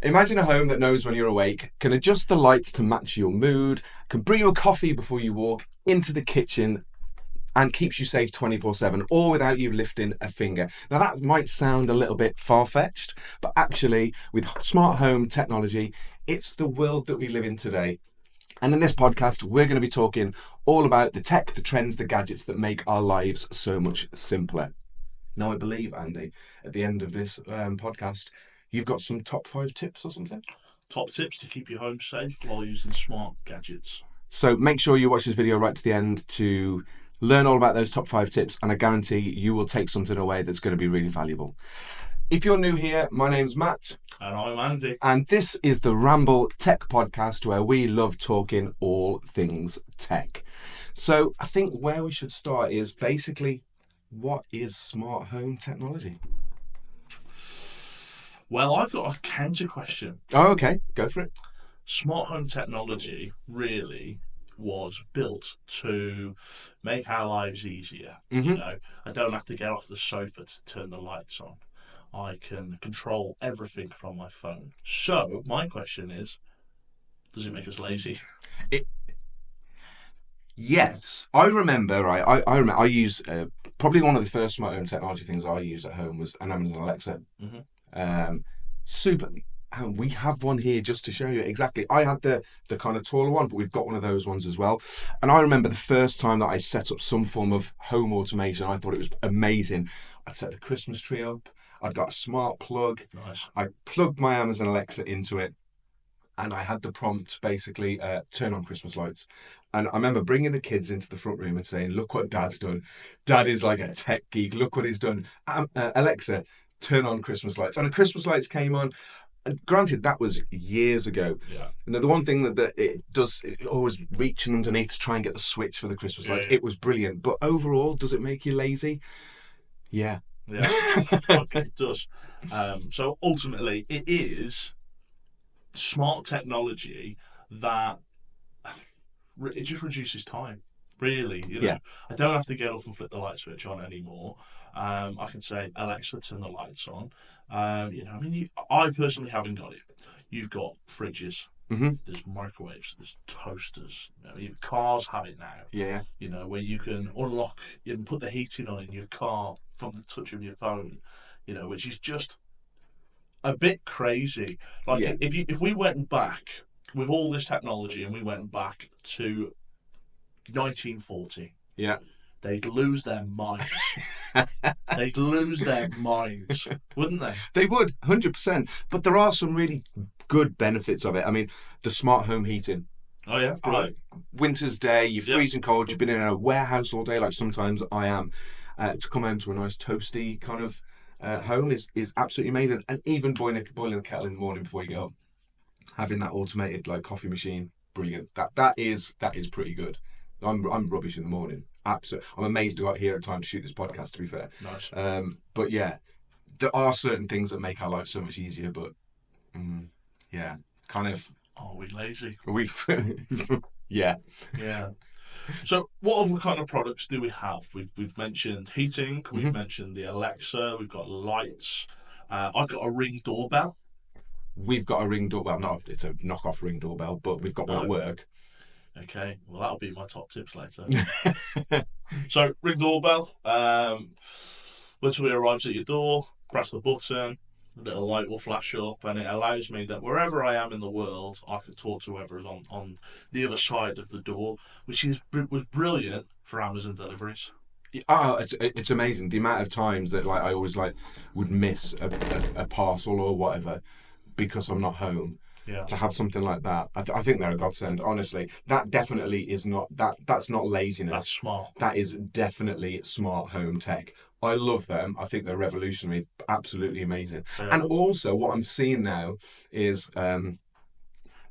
Imagine a home that knows when you're awake, can adjust the lights to match your mood, can brew you a coffee before you walk into the kitchen, and keeps you safe 24/7, all without you lifting a finger. Now that might sound a little bit far-fetched, but actually with smart home technology, it's the world that we live in today. And in this podcast, we're going to be talking all about the tech, the trends, the gadgets that make our lives so much simpler. Now, I believe, Andy, at the end of this podcast, you've got some top 5 tips or something? Top tips to keep your home safe while using smart gadgets. So make sure you watch this video right to the end to learn all about those top 5 tips, and I guarantee you will take something away that's going to be really valuable. If you're new here, my name's Matt. And I'm Andy. And this is the Ramble Tech Podcast, where we love talking all things tech. So I think where we should start is basically, what is smart home technology? Well, I've got a counter question. Oh, okay. Go for it. Smart home technology really was built to make our lives easier. Mm-hmm. You know, I don't have to get off the sofa to turn the lights on. I can control everything from my phone. So my question is, does it make us lazy? Yes, I remember. Right, I remember. I use probably one of the first smart home technology things I used at home was an Amazon Alexa. Mm-hmm. Super. And we have one here just to show you exactly. I had the kind of taller one, but we've got one of those ones as well. And I remember the first time that I set up some form of home automation, I thought it was amazing. I'd set the Christmas tree up. I'd got a smart plug. Nice. I plugged my Amazon Alexa into it, and I had the prompt basically turn on Christmas lights. And I remember bringing the kids into the front room and saying, "Look what Dad's done. Dad is like a tech geek. Look what he's done. Alexa, turn on Christmas lights." And the Christmas lights came on. And granted, that was years ago. Yeah. And the one thing that it does, it always reaching underneath to try and get the switch for the Christmas lights. Yeah. It was brilliant. But overall, does it make you lazy? Yeah. Yeah, it does. So ultimately, it is smart technology that it just reduces time. Really, you know, Yeah. I don't have to get up and flip the light switch on anymore. I can say, Alexa, turn the lights on. You know, I mean, I personally haven't got it. You've got fridges. Mm-hmm. There's microwaves. There's toasters. You know, even cars have it now. Yeah. You know, where you can unlock and put the heating on in your car from the touch of your phone. You know, which is just a bit crazy. Like, Yeah. if we went back with all this technology and we went back to 1940, Yeah. they'd lose their minds. They'd lose their minds, wouldn't they? They would, 100%. But there are some really good benefits of it. I mean, the smart home heating. Oh yeah, right. Winter's day, you're Yep. freezing cold, you've been in a warehouse all day, like sometimes I am. To come home to a nice toasty kind of home is absolutely amazing. And even boiling a kettle in the morning before you go up, having that automated like coffee machine, brilliant. That is pretty good. I'm rubbish in the morning. Absolutely, I'm amazed to go out here at time to shoot this podcast. To be fair, Nice. but yeah, there are certain things that make our life so much easier. But yeah, kind of. Oh, we're lazy. We, yeah. Yeah. So, what other kind of products do we have? We've mentioned heating. We've mentioned the Alexa. We've got lights. I've got a Ring doorbell. We've got a Ring doorbell. No, it's a knockoff Ring doorbell, but we've got one at work. Okay, well that'll be my top tips later. So, Ring doorbell. When somebody arrives at your door, press the button. A little light will flash up, and it allows me that wherever I am in the world, I can talk to whoever is on the other side of the door, which was brilliant for Amazon deliveries. Oh, it's amazing the amount of times that like I always like would miss a parcel or whatever because I'm not home. Yeah. To have something like that, I think they're a godsend. Honestly, that definitely is not that's not laziness. That's smart. That is definitely smart home tech. I love them. I think they're revolutionary. Absolutely amazing. Yeah. And also, what I'm seeing now is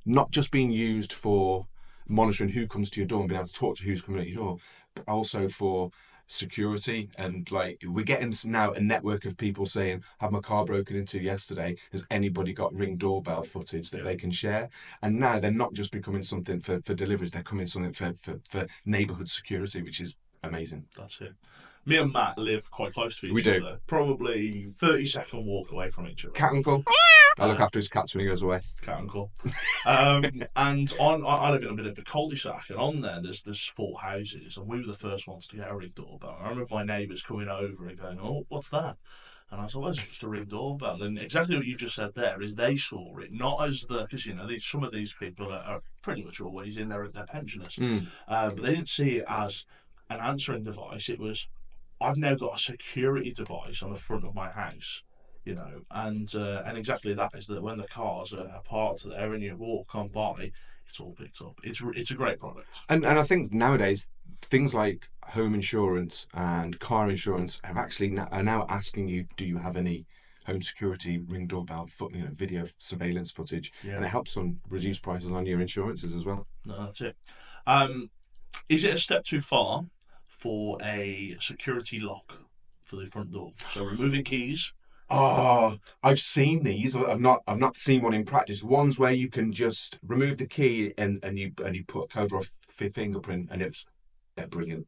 not just being used for monitoring who comes to your door and being able to talk to who's coming at your door, but also for security. And like we're getting now a network of people saying, "Had my car broken into yesterday. Has anybody got Ring doorbell footage that they can share?" And now they're not just becoming something for deliveries; they're coming something for neighbourhood security, which is amazing. That's it. Me and Matt live quite close to each We do. other. Probably 30-second walk away from each other. Cat uncle. I look after his cats when he goes away. Cat uncle. And I live in a bit of a cul-de-sac, and on there's 4 houses, and we were the first ones to get a Ring doorbell. I remember my neighbours coming over and going, "Oh, what's that?" And I was like, "Well, it's just a Ring doorbell." And exactly what you just said there is they saw it not as because some of these people are pretty much always in there, they're pensioners, but they didn't see it as an answering device. It was, I've now got a security device on the front of my house. And exactly that is that when the cars are parked there and you walk on by, it's all picked up. It's a great product. And I think nowadays things like home insurance and car insurance are now asking you, do you have any home security Ring doorbell video surveillance footage? Yeah. And it helps on reduce prices on your insurances as well. No, that's it. Is it a step too far for a security lock for the front door? So removing keys. Oh, I've seen these. I've not seen one in practice. Ones where you can just remove the key and you put a code or a fingerprint, and they're brilliant.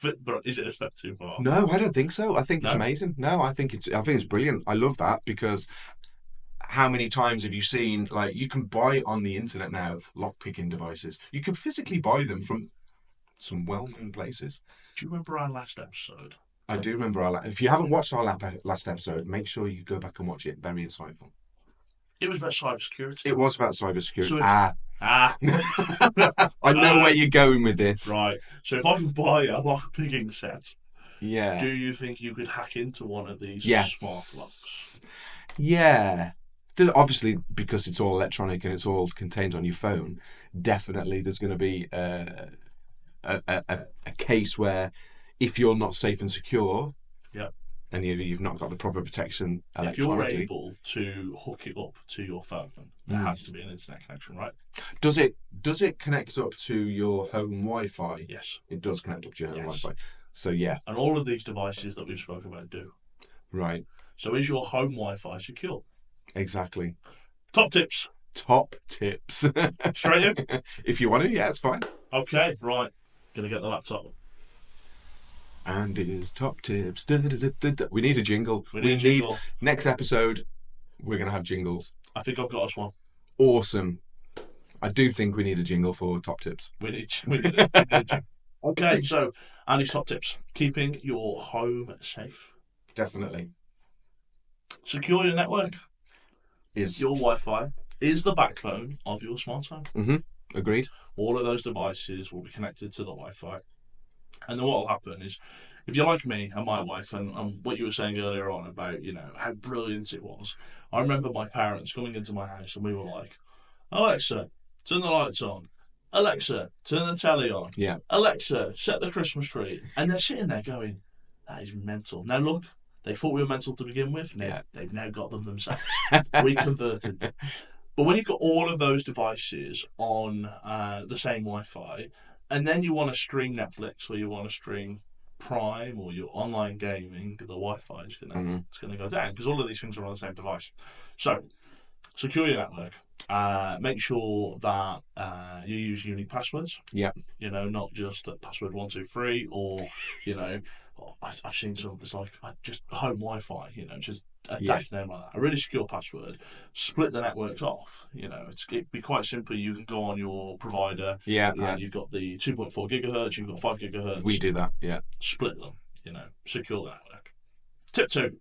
But is it a step too far? No, I don't think so. I think it's No? amazing. No, I think it's brilliant. I love that because how many times have you seen, like, you can buy on the internet now lock picking devices. You can physically buy them from some well-known places. Do you remember our last episode? I do remember if you haven't watched our last episode, make sure you go back and watch it. Very insightful. It was about cybersecurity. It was about cybersecurity. So I know where you're going with this. Right. So if I can buy a lock picking set, Yeah. do you think you could hack into one of these Yes. smart locks? Yeah. Obviously, because it's all electronic and it's all contained on your phone, definitely there's going to be a case where if you're not safe and secure, Yep. and you've not got the proper protection If you're electronically, able to hook it up to your phone, there has to be an internet connection, right? does it connect up to your home Wi-Fi? Yes. It does connect up to your home Yes. Wi-Fi. So yeah, And all of these devices that we've spoken about do. right, So is your home Wi-Fi secure? exactly. Top tips. Top tips. Straight in. If you want to, yeah, it's fine. Okay, right. Gonna get the laptop. And it is top tips. Da, da, da, da, da. We need a jingle. We need a jingle. Next episode, we're going to have jingles. I think I've got us one. Awesome. I do think we need a jingle for top tips. We need it. Okay, so Andy's top tips. Keeping your home safe. Definitely. Secure your network. Is Your Wi-Fi is the backbone of your smart home. agreed. All of those devices will be connected to the Wi-Fi. And then what will happen is, if you're like me and my wife, and what you were saying earlier on about, how brilliant it was, I remember my parents coming into my house and we were like, Alexa, turn the lights on. Alexa, turn the telly on. Yeah. Alexa, set the Christmas tree. And they're sitting there going, that is mental. Now look, they thought we were mental to begin with. Now, They've now got them themselves. We converted them. But when you've got all of those devices on the same Wi-Fi, and then you want to stream Netflix or you want to stream Prime or your online gaming, the Wi-Fi is it's gonna go down because all of these things are on the same device. So, secure your network. Make sure that you use unique passwords. Yeah. Not just password 123 or I've seen some. It's like just home Wi-Fi. Just a dash name like that. A really secure password. Split the networks off. It'd be quite simple. You can go on your provider. Yeah. And you've got the 2.4 gigahertz. You've got 5 gigahertz. We do that. Yeah. Split them. Secure the network. Tip 2.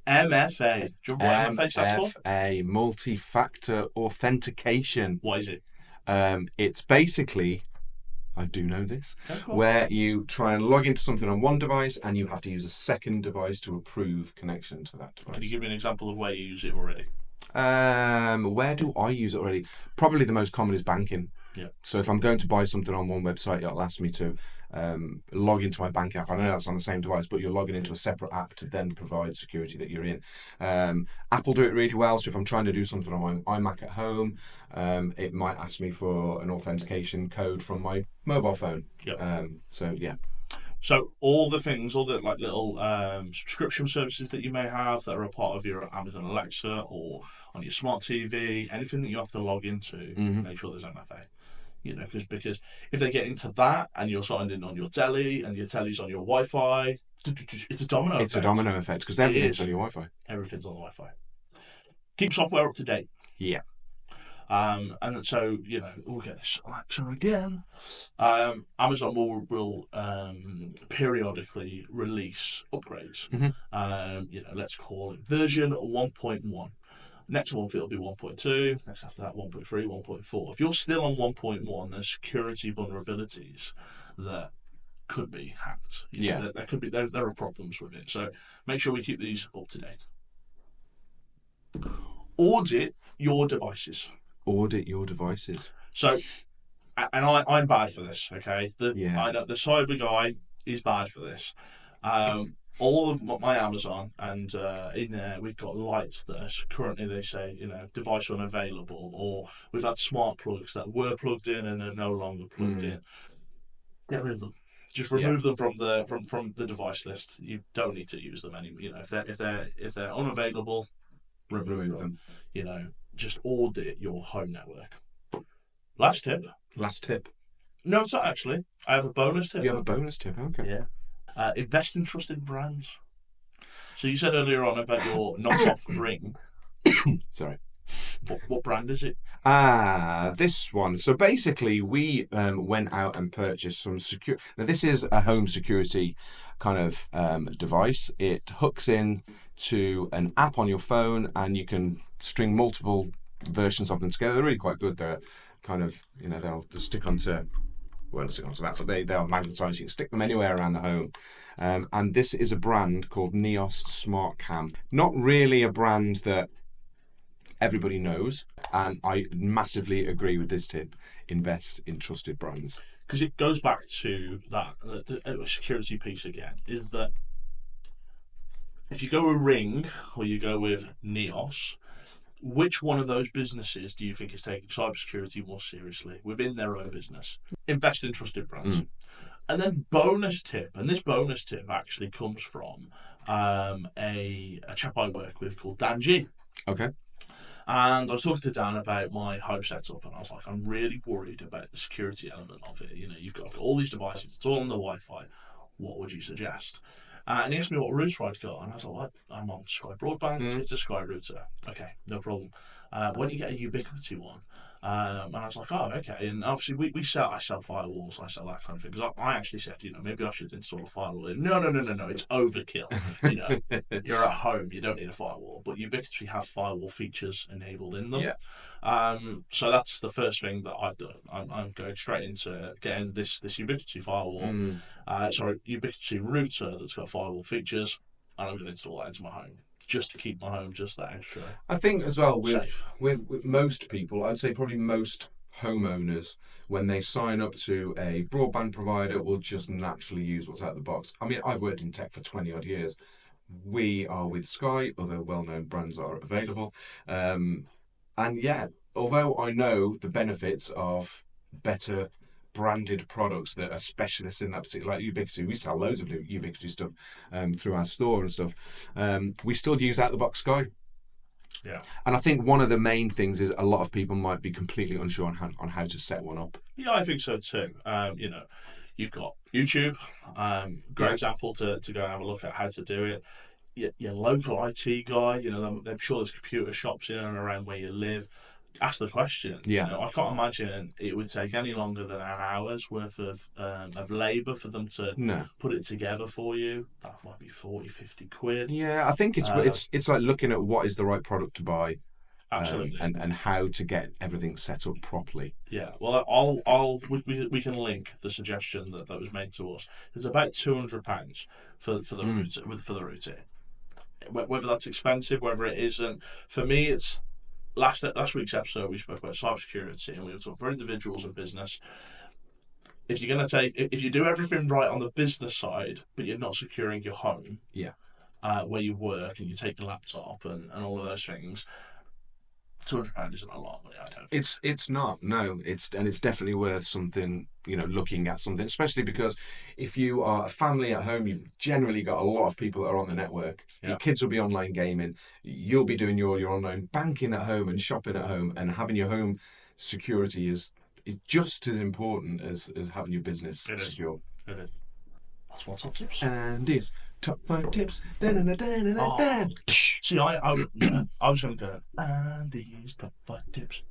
MFA. Do you remember what MFA stands for? MFA, multi-factor authentication. What is it? It's basically, I do know this, Okay, cool. where you try and log into something on one device and you have to use a second device to approve connection to that device. Can you give me an example of where you use it already? Where do I use it already? Probably the most common is banking. Yeah. So if I'm going to buy something on one website, it'll ask me to log into my bank app. I know that's on the same device, but you're logging into a separate app to then provide security that you're in. Apple do it really well. So if I'm trying to do something on my iMac at home, it might ask me for an authentication code from my mobile phone. Yeah. So yeah. So all the things, all the little subscription services that you may have that are a part of your Amazon Alexa or on your smart TV, anything that you have to log into, make sure there's MFA. Because if they get into that and you're signed in on your telly and your telly's on your Wi-Fi, It's a domino effect. It's a domino effect because It everything's is. on your Wi-Fi. Everything's on the Wi-Fi. Keep software up to date. Yeah. And so, we'll get this Alexa again. Amazon will periodically release upgrades. Mm-hmm. Let's call it version 1.1. Next month it'll be 1.2. Next after that 1.3, 1.4. If you're still on 1.1, there's security vulnerabilities that could be hacked. There could be there are problems with it. So make sure we keep these up to date. Audit your devices. Audit your devices. So, and I'm bad for this. Okay, I know the cyber guy is bad for this. All of my Amazon and in there we've got lights that currently they say device unavailable, or we've had smart plugs that were plugged in and are no longer plugged in. Get rid of them. Just remove them from the device list. You don't need to use them anymore. If they're unavailable, remove them. Just audit your home network. Last tip. No, it's not actually. I have a bonus tip. You have a bonus tip, okay. Yeah. Invest in trusted brands. So you said earlier on about your knockoff ring. Sorry. What brand is it? This one. So basically, we went out and purchased some secure. Now, this is a home security kind of device. It hooks in to an app on your phone, and you can string multiple versions of them together. They're really quite good. They're kind of, they'll stick onto. Won't stick onto that, but they'll magnetise. You can stick them anywhere around the home. And this is a brand called Neos Smart Cam. Not really a brand that everybody knows, and I massively agree with this tip. Invest in trusted brands. Because it goes back to that the security piece again, is that if you go with Ring or you go with Neos, which one of those businesses do you think is taking cybersecurity more seriously within their own business? Invest in trusted brands. And then bonus tip, and this bonus tip actually comes from a chap I work with called Dan G. Okay. And I was talking to Dan about my home setup, and I was like, I'm really worried about the security element of it. I've got all these devices, it's all on the Wi-Fi. What would you suggest? And he asked me what router I'd got, and I was like, well, I'm on Sky Broadband, it's a Sky router. Okay, no problem. Why don't you get a Ubiquiti one? And I was like, oh, okay. And obviously, I sell firewalls, I sell that kind of thing. Because I actually said, maybe I should install a firewall. No, it's overkill. You're at home, you don't need a firewall. But Ubiquiti have firewall features enabled in them. Yeah. So that's the first thing that I've done. I'm going straight into getting this Ubiquiti firewall, Ubiquiti router that's got firewall features, and I'm going to install that into my home, just to keep my home just that extra. I think as well safe. with most people, I'd say probably most homeowners, when they sign up to a broadband provider, will just naturally use what's out of the box. I mean, I've worked in tech for 20 odd years. We are with Sky, other well-known brands are available. And yeah, although I know the benefits of better branded products that are specialists in that particular, like Ubiquiti, we sell loads of Ubiquiti stuff through our store and stuff. We still use out-the-box Sky. Yeah. And I think one of the main things is a lot of people might be completely unsure on how to set one up. Yeah, I think so too. You've got YouTube, great example to go and have a look at how to do it. Your local IT guy, I'm sure there's computer shops in and around where you live. Ask the question. Yeah. I can't imagine it would take any longer than an hour's worth of labour for them to put it together for you. That might be 40, 50 quid. Yeah, I think it's like looking at what is the right product to buy. Absolutely. And how to get everything set up properly. Yeah, well, we can link the suggestion that was made to us. It's about £200 for the router. Whether that's expensive, whether it isn't. For me, it's last week's episode we spoke about cybersecurity, and we were talking for individuals and business. If you do everything right on the business side, but you're not securing your home, where you work, and you take your laptop and all of those things, £200 isn't a lot of money, I don't think. It's not, no. It's definitely worth something, looking at something, especially because if you are a family at home, you've generally got a lot of people that are on the network. Your kids will be online gaming. You'll be doing your online banking at home and shopping at home, and having your home security is just as important as having your business secure. It is. That's my top tips. Andy's top 5 tips. Da-na-na-da-na-na-da. See, I was going to go, Andy's top 5 tips.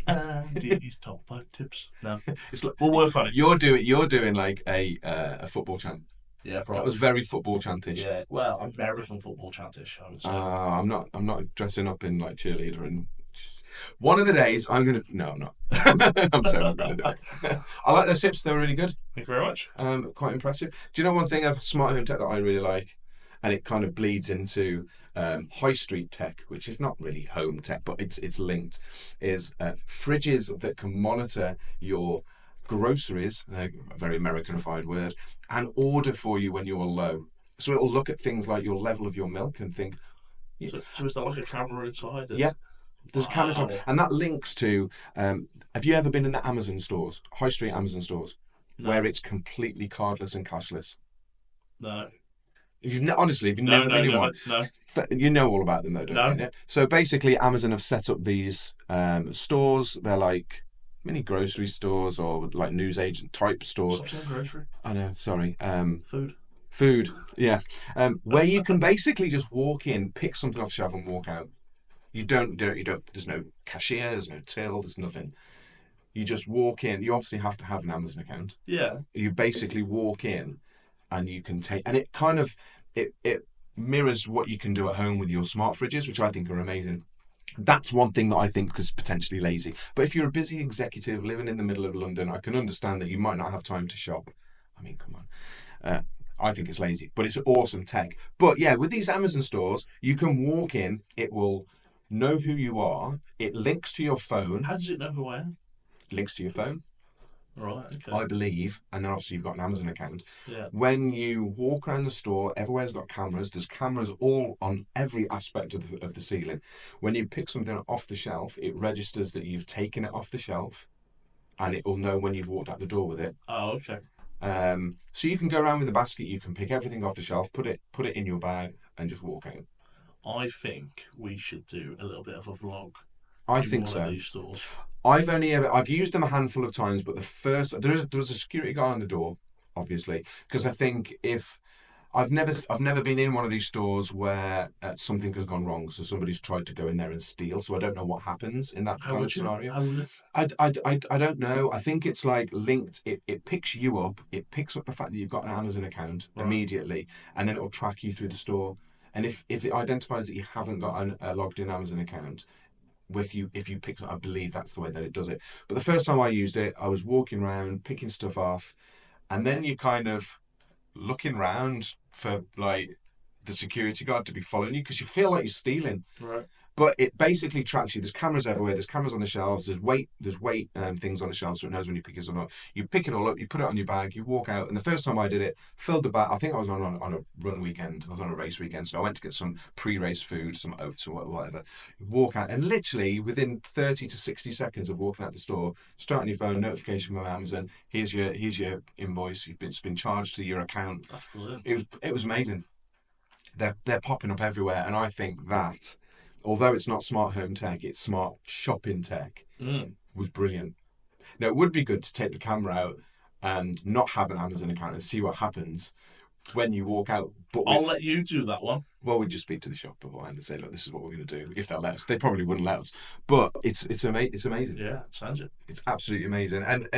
Andy's top 5 tips. No, It's like, we'll work on it. you're doing like a football chant. Yeah, probably. That was very football chantish. Yeah, well, American football chantish, I would say. I'm not dressing up in like cheerleader and. One of the days I'm gonna. No, I'm not. I'm so not gonna do it. I like those tips. They were really good. Thank you very much. Quite impressive. Do you know one thing of smart home tech that I really like, and it kind of bleeds into high street tech, which is not really home tech, but it's linked. Is fridges that can monitor your groceries, a very Americanified word, and order for you when you're low. So it'll look at things like your level of your milk and think, So is there like a camera inside? yeah. There's a camera on, and that links to. Have you ever been in the Amazon stores, high street Amazon stores, where it's completely cardless and cashless? No. Honestly, if you've never been in one, No. you know all about them though, don't No. you? Yeah? So basically, Amazon have set up these stores. They're like mini grocery stores or like newsagent type stores. Stop saying grocery. I know. Sorry. Food. Yeah. Where you can basically just walk in, pick something off the shelf, and walk out. You don't. There's no cashier. There's no till. There's nothing. You just walk in. You obviously have to have an Amazon account. Yeah. You basically walk in, and you can take. And it kind of it mirrors what you can do at home with your smart fridges, which I think are amazing. That's one thing that I think is potentially lazy. But if you're a busy executive living in the middle of London, I can understand that you might not have time to shop. I mean, come on. I think it's lazy, but it's awesome tech. But yeah, with these Amazon stores, you can walk in. It will know who you are. It links to your phone. How does it know who I am? Links to your phone, Right. Okay. I believe, and then obviously you've got an Amazon account. Yeah. When you walk around the store, everywhere's got cameras. There's cameras all on every aspect of the ceiling. When you pick something off the shelf, it registers that you've taken it off the shelf, and it will know when you've walked out the door with it. Oh, okay. So you can go around with a basket. You can pick everything off the shelf, put it in your bag, and just walk out. I think we should do a little bit of a vlog. I in think one so. Of these stores. I've used them a handful of times, but there was a security guy on the door, obviously, because I think if I've never been in one of these stores where something has gone wrong, so somebody's tried to go in there and steal. So I don't know what happens in that kind of scenario. I don't know. I think it's like linked. It picks you up. It picks up the fact that you've got an Amazon account immediately, and then it will track you through the store. And if it identifies that you haven't got a logged in Amazon account, if you pick it, I believe that's the way that it does it. But the first time I used it, I was walking around picking stuff off, and then you kind of looking round for like the security guard to be following you because you feel like you're stealing. Right. But it basically tracks you. There's cameras everywhere. There's cameras on the shelves. There's weight things on the shelves, so it knows when you pick something up. You pick it all up. You put it on your bag. You walk out. And the first time I did it, filled the bag. I think I was on a run weekend. I was on a race weekend, so I went to get some pre-race food, some oats or whatever. You walk out, and literally within 30 to 60 seconds of walking out the store, starting your phone, notification from Amazon. Here's your invoice. It's been charged to your account. That's brilliant. It was amazing. They're popping up everywhere, and I think that, although it's not smart home tech, it's smart shopping tech, was brilliant. Now, it would be good to take the camera out and not have an Amazon account and see what happens when you walk out. But I'll let you do that one. Well, we'd just speak to the shop beforehand and say, look, this is what we're going to do, if they'll let us. They probably wouldn't let us. But it's amazing. Yeah, sounds it. It's absolutely amazing. And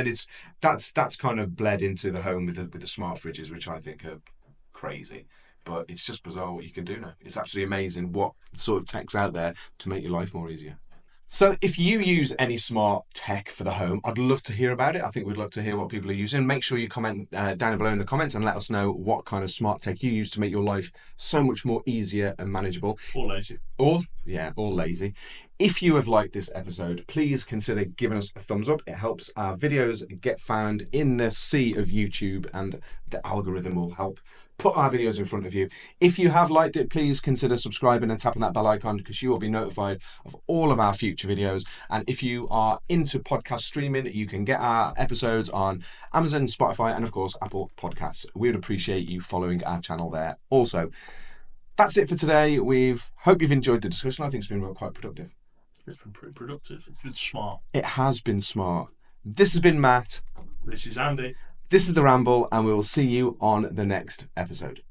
that's kind of bled into the home with the smart fridges, which I think are crazy. But it's just bizarre what you can do now. It's absolutely amazing what sort of tech's out there to make your life more easier. So if you use any smart tech for the home, I'd love to hear about it. I think we'd love to hear what people are using. Make sure you comment down below in the comments and let us know what kind of smart tech you use to make your life so much more easier and manageable. Or lazy. Or lazy. If you have liked this episode, please consider giving us a thumbs up. It helps our videos get found in the sea of YouTube, and the algorithm will help put our videos in front of you. If you have liked it, please consider subscribing and tapping that bell icon because you will be notified of all of our future videos. And if you are into podcast streaming, you can get our episodes on Amazon, Spotify, and of course, Apple Podcasts. We would appreciate you following our channel there. Also, that's it for today. Hope you've enjoyed the discussion. I think it's been quite productive. It's been pretty productive. It's been smart. It has been smart. This has been Matt. This is Andy. This is The Ramble, and we will see you on the next episode.